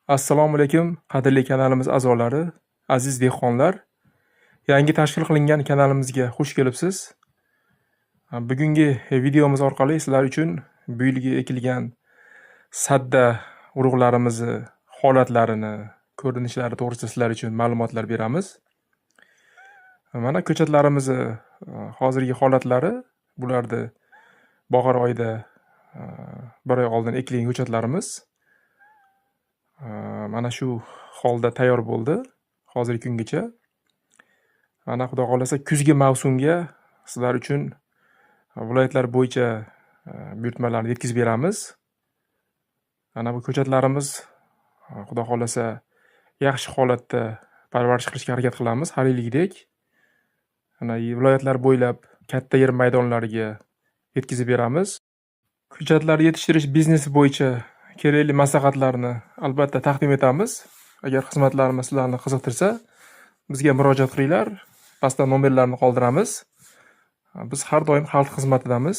Assalomu alaykum, qadrli kanalimiz a'zolari, aziz dehqonlar. Yangi tashkil qilingan kanalimizga xush kelibsiz. Bugungi videomiz orqali sizlar uchun bu yilgi ekilgan sadda urug'larimizni holatlarini, ko'rinishlari to'g'risida sizlar uchun ma'lumotlar beramiz. Mana ko'chatlarimizni hozirgi holatlari, bularni bahor oyida bir oy oldin ekilgan ko'chatlarimiz. Mana shu holda tayyor bo'ldi hozirgi kungacha. Mana xudo xolasa kuzgi mavsumga sizlar uchun viloyatlar bo'yicha buyurtmalarni yetkazib beramiz. Mana bu ko'chatlarimiz xudo xolasa yaxshi holatda parvarish qilishga harakat qilamiz har yilgidek. Mana viloyatlar bo'ylab katta yer maydonlariga yetkazib beramiz. Ko'chatlar yetishtirish biznesi bo'yicha kerakli maslahatlarni albatta taqdim etamiz. Agar xizmatlarimiz sizlarni qiziqtirsa, bizga murojaat qilinglar. Pastda nomerlarni qoldiramiz. Biz har doim xalq xizmatidamiz.